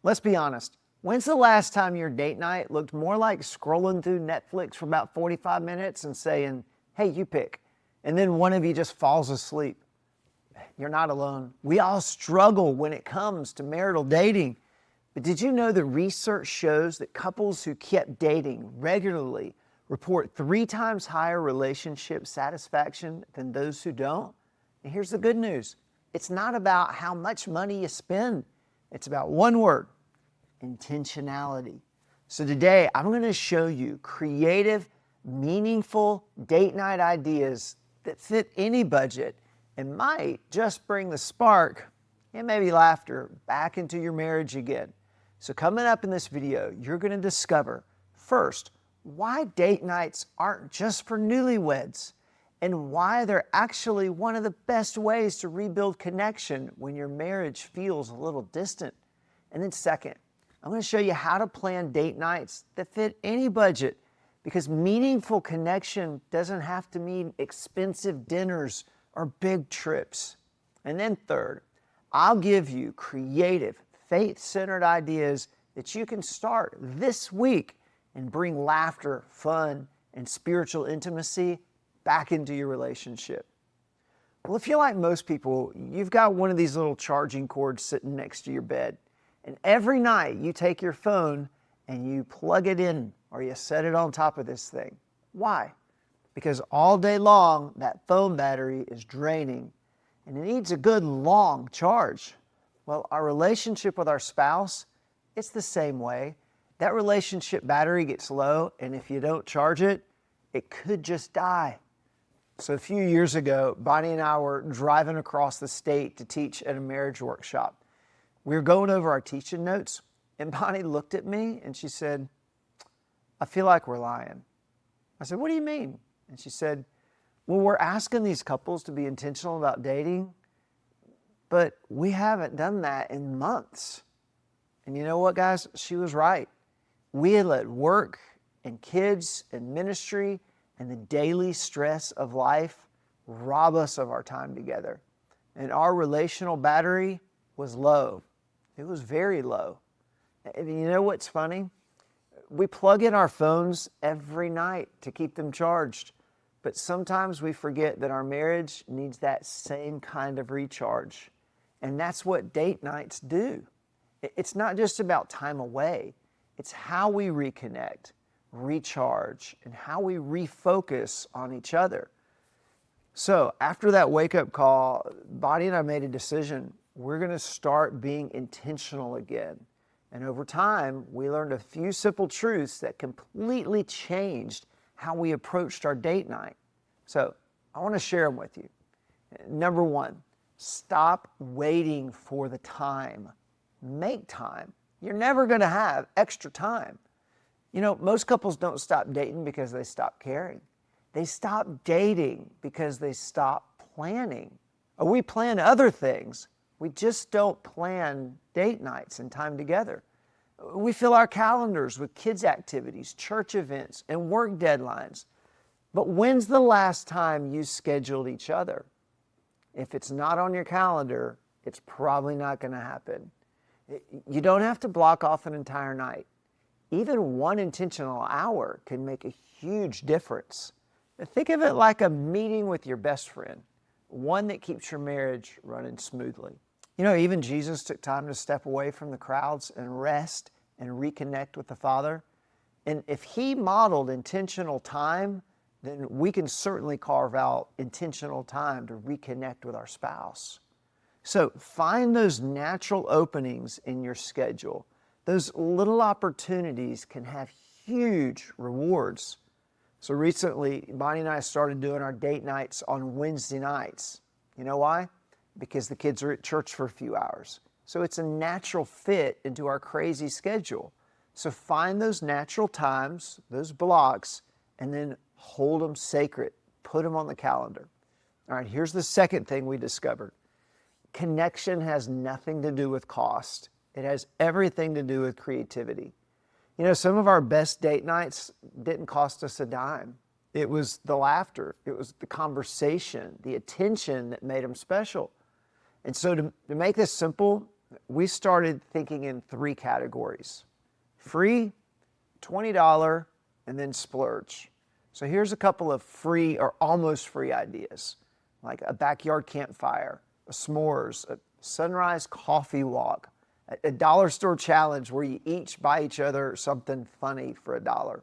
Let's be honest. When's the last time your date night looked more like scrolling through Netflix for about 45 minutes and saying, hey, you pick, and then one of you just falls asleep? You're not alone. We all struggle when it comes to marital dating. But did you know the research shows that couples who kept dating regularly report 3 times higher relationship satisfaction than those who don't? And here's the good news. It's not about how much money you spend. It's about one word: intentionality. So today I'm going to show you creative, meaningful date night ideas that fit any budget and might just bring the spark and maybe laughter back into your marriage again. So coming up in this video, you're going to discover, first, why date nights aren't just for newlyweds, and why they're actually one of the best ways to rebuild connection when your marriage feels a little distant. And then second, I'm going to show you how to plan date nights that fit any budget, because meaningful connection doesn't have to mean expensive dinners or big trips. And then third, I'll give you creative, faith-centered ideas that you can start this week and bring laughter, fun, and spiritual intimacy back into your relationship. Well, if you're like most people, you've got one of these little charging cords sitting next to your bed. And every night you take your phone and you plug it in, or you set it on top of this thing. Why? Because all day long that phone battery is draining and it needs a good long charge. Well, our relationship with our spouse, it's the same way. That relationship battery gets low, and if you don't charge it, it could just die. So a few years ago, Bonnie and I were driving across the state to teach at a marriage workshop. We were going over our teaching notes, and Bonnie looked at me and she said, I feel like we're lying. I said, what do you mean? And she said, well, we're asking these couples to be intentional about dating, but we haven't done that in months. And you know what, guys? She was right. We had let work and kids and ministry and the daily stress of life rob us of our time together. And our relational battery was low. It was very low. And you know what's funny? We plug in our phones every night to keep them charged. But sometimes we forget that our marriage needs that same kind of recharge. And that's what date nights do. It's not just about time away. It's how we reconnect, recharge, and how we refocus on each other. So after that wake-up call, Bonnie and I made a decision. We're going to start being intentional again. And over time, we learned a few simple truths that completely changed how we approached our date night. So I want to share them with you. Number one, stop waiting for the time. Make time. You're never going to have extra time. You know, most couples don't stop dating because they stop caring. They stop dating because they stop planning. Or we plan other things. We just don't plan date nights and time together. We fill our calendars with kids' activities, church events, and work deadlines. But when's the last time you scheduled each other? If it's not on your calendar, it's probably not going to happen. You don't have to block off an entire night. Even one intentional hour can make a huge difference. Think of it like a meeting with your best friend, one that keeps your marriage running smoothly. You know, even Jesus took time to step away from the crowds and rest and reconnect with the Father. And if he modeled intentional time, then we can certainly carve out intentional time to reconnect with our spouse. So find those natural openings in your schedule. Those little opportunities can have huge rewards. So recently, Bonnie and I started doing our date nights on Wednesday nights. You know why? Because the kids are at church for a few hours. So it's a natural fit into our crazy schedule. So find those natural times, those blocks, and then hold them sacred. Put them on the calendar. All right, here's the second thing we discovered. Connection has nothing to do with cost. It has everything to do with creativity. You know, some of our best date nights didn't cost us a dime. It was the laughter. It was the conversation, the attention that made them special. And so to make this simple, we started thinking in 3 categories: free, $20, and then splurge. So here's a couple of free or almost free ideas, like a backyard campfire, a s'mores, a sunrise coffee walk, a dollar store challenge where you each buy each other something funny for $1,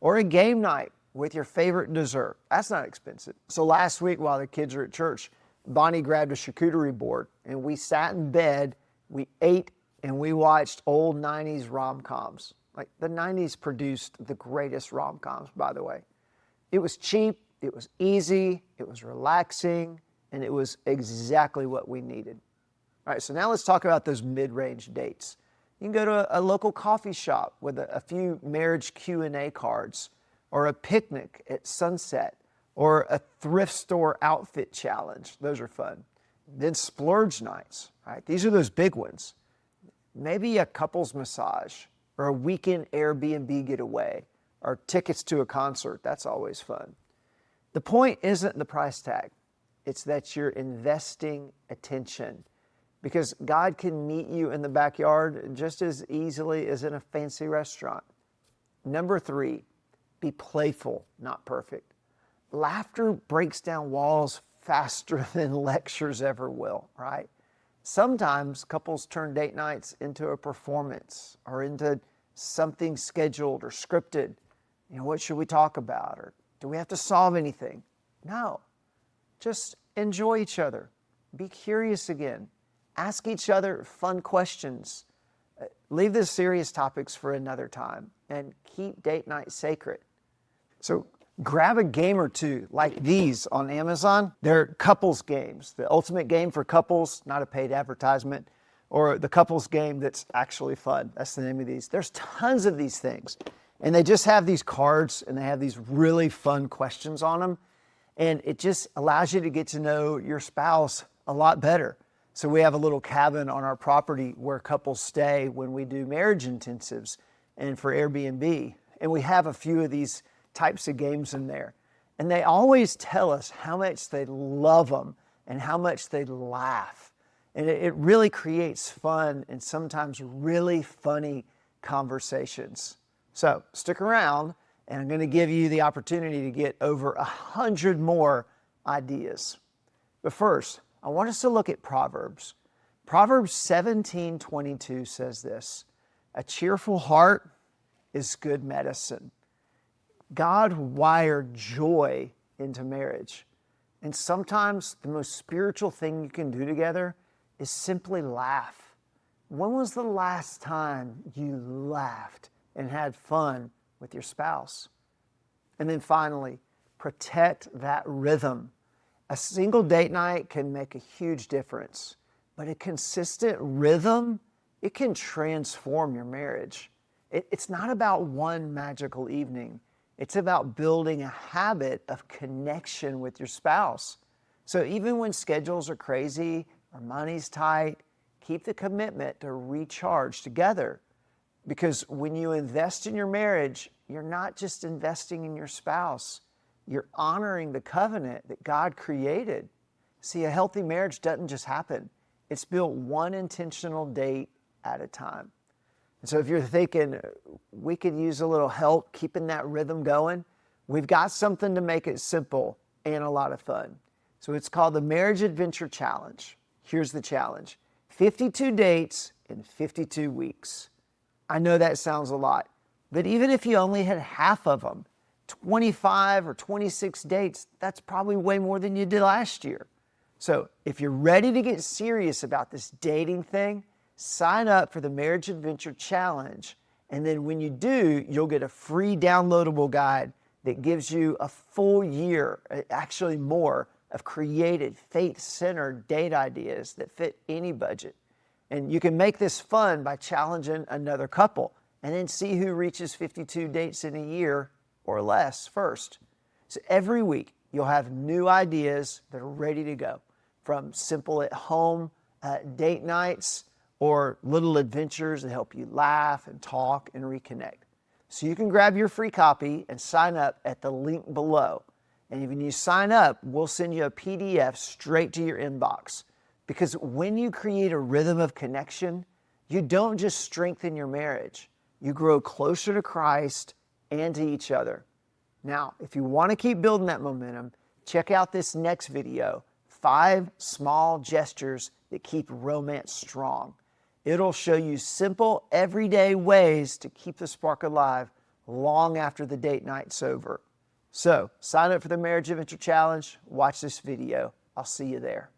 or a game night with your favorite dessert. That's not expensive. So last week while the kids were at church, Bonnie grabbed a charcuterie board and we sat in bed, we ate, and we watched old 90s rom-coms. Like, the 90s produced the greatest rom-coms, by the way. It was cheap, it was easy, it was relaxing, and it was exactly what we needed. All right, so now let's talk about those mid-range dates. You can go to a local coffee shop with a few marriage Q&A cards, or a picnic at sunset, or a thrift store outfit challenge. Those are fun. Then splurge nights, right? These are those big ones. Maybe a couples massage, or a weekend Airbnb getaway, or tickets to a concert. That's always fun. The point isn't the price tag. It's that you're investing attention, because God can meet you in the backyard just as easily as in a fancy restaurant. Number 3, be playful, not perfect. Laughter breaks down walls faster than lectures ever will, right? Sometimes couples turn date nights into a performance or into something scheduled or scripted. You know, what should we talk about? Or do we have to solve anything? No, just enjoy each other. Be curious again. Ask each other fun questions. Leave the serious topics for another time and keep date night sacred. So grab a game or two like these on Amazon. They're couples games, the ultimate game for couples, not a paid advertisement, or the couples game that's actually fun. That's the name of these. There's tons of these things. And they just have these cards and they have these really fun questions on them. And it just allows you to get to know your spouse a lot better. So we have a little cabin on our property where couples stay when we do marriage intensives and for Airbnb. And we have a few of these types of games in there. And they always tell us how much they love them and how much they laugh. And it really creates fun and sometimes really funny conversations. So stick around, and I'm going to give you the opportunity to get over 100 more ideas. But first, I want us to look at Proverbs. Proverbs 17:22 says this: "A cheerful heart is good medicine." God wired joy into marriage. And sometimes the most spiritual thing you can do together is simply laugh. When was the last time you laughed and had fun with your spouse? And then finally, protect that rhythm. A single date night can make a huge difference, but a consistent rhythm, it can transform your marriage. It's not about one magical evening. It's about building a habit of connection with your spouse. So even when schedules are crazy or money's tight, keep the commitment to recharge together. Because when you invest in your marriage, you're not just investing in your spouse. You're honoring the covenant that God created. See, a healthy marriage doesn't just happen. It's built one intentional date at a time. And so if you're thinking we could use a little help keeping that rhythm going, we've got something to make it simple and a lot of fun. So it's called the Marriage Adventure Challenge. Here's the challenge: 52 dates in 52 weeks. I know that sounds a lot, but even if you only had half of them, 25 or 26 dates, that's probably way more than you did last year. So if you're ready to get serious about this dating thing, sign up for the Marriage Adventure Challenge. And then when you do, you'll get a free downloadable guide that gives you a full year, actually more, of created, faith-centered date ideas that fit any budget. And you can make this fun by challenging another couple and then see who reaches 52 dates in a year or less first. So every week, you'll have new ideas that are ready to go, from simple at-home date nights or little adventures that help you laugh and talk and reconnect. So you can grab your free copy and sign up at the link below. And when you sign up, we'll send you a PDF straight to your inbox. Because when you create a rhythm of connection, you don't just strengthen your marriage, you grow closer to Christ and to each other. Now, if you want to keep building that momentum, check out this next video, 5 small gestures that keep romance strong. It'll show you simple, everyday ways to keep the spark alive long after the date night's over. So, sign up for the Marriage Adventure Challenge, watch this video. I'll see you there.